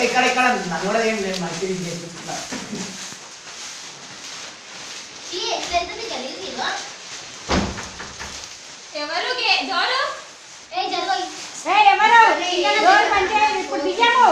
ఇక్కడ నన్ను కూడా ఏం లేదు మంచి ఎవరు జోరు ఇప్పుడు దిగాము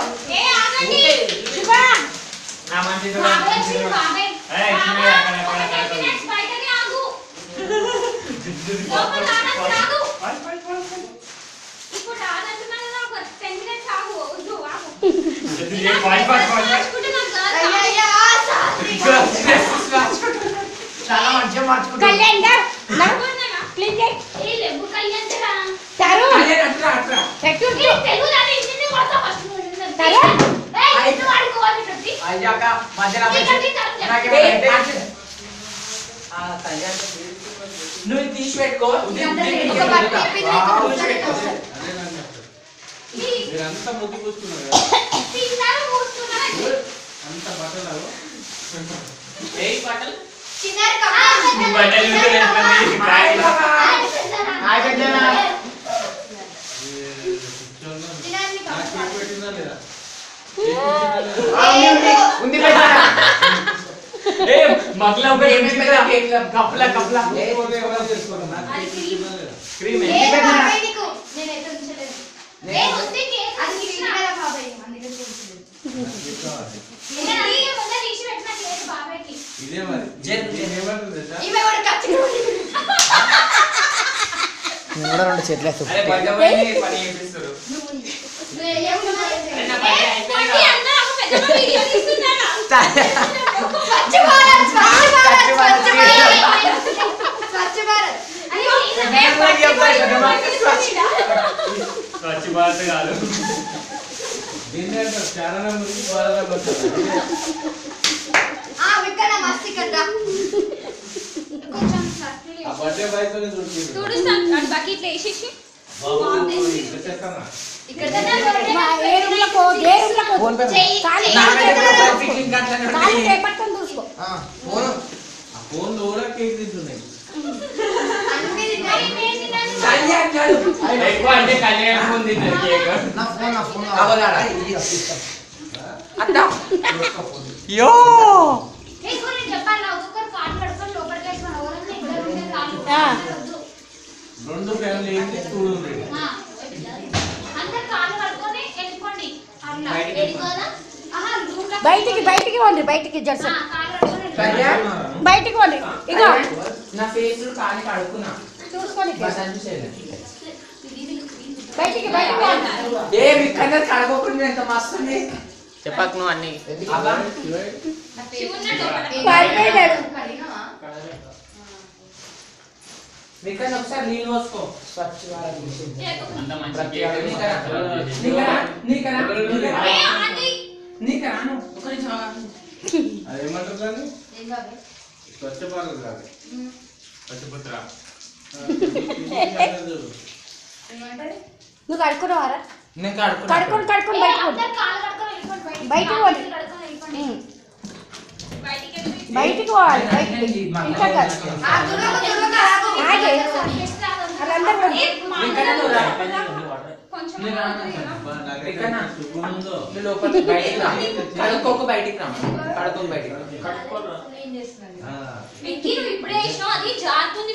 చాలా మంచిగా మార్చుకుంటా అయ్యాక నువ్వు తీసి పెట్టుకో మీరంతా ముద్దు పూసుకున్నారు అంత బట్టలు కప్లా కప్లా ఇదే మరి రెండు చెట్లు స్వచ్ఛ భారత్ కాదు దీన్ని అంటారు చారణ మురికి భారత బర్త్డే బాయ్తో బకెట్ వేసేసి ఫోన్ కూడా కేక్ తింటున్నాయి అంటే కళ్యాణ్ ఫోన్ తిన్నారు కేక్ రెండు ఫ్యామిలీ చూడండి బయటికి బయటికి వండి బయటికి జర్స బయటికి వండి ఇగో నా ఫేస్ కాని కడుక్కున్నా చూసుకొని బయటికి బయటికి ఏ విక్కన కడగకుండా ఎంత మస్తు ఉంది చెప్పకు నువ్వు అన్ని విక్కన ఒకసారి నీళ్ళు పోసుకో స్వచ్ఛ భారత్ అదేమంటారు స్వచ్ఛ భారత్ కాదు స్వచ్ఛపుత్ర నువ్వు కడుక్కున్నావారా నేను కడుక్కొని కడుక్కొని బయటకు పోండి బయటికి పోవాలి బయటికి ఇంకా కడుక్కోక బయటికి రా కడుక్కోక బయటికి ఇప్పుడే వేసినావు అది జారుతుంది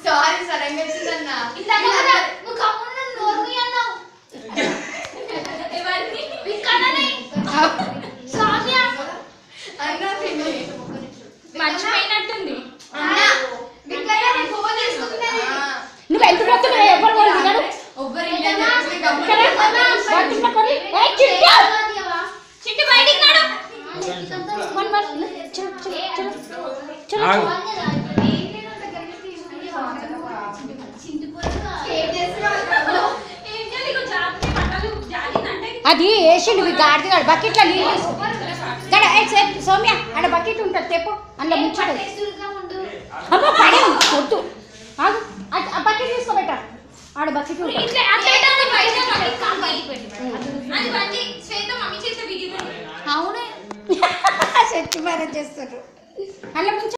సారీ సడన్గా వచ్చిందన్నా నువ్వు కమ్మున నోర్మి అన్నావు మర్చిపోయినట్టుంది నువ్వు ఎంత పోతున్నావు ఎవరు చిట్టి బయటికి నాడు అది వేసిండు మీ గాడిద బకెట్లో నీళ్ళు సౌమ్య ఆడ బకెట్ ఉంటుంది తెప్పు అందులో ముంచాడు అమ్మ పడే వద్దు ఆ బకెట్ తీసుకోబెట్ట ఆడ బకెట్ ఉంటుంది మ్యారేజ్ చేస్తారు అందులో ముంచ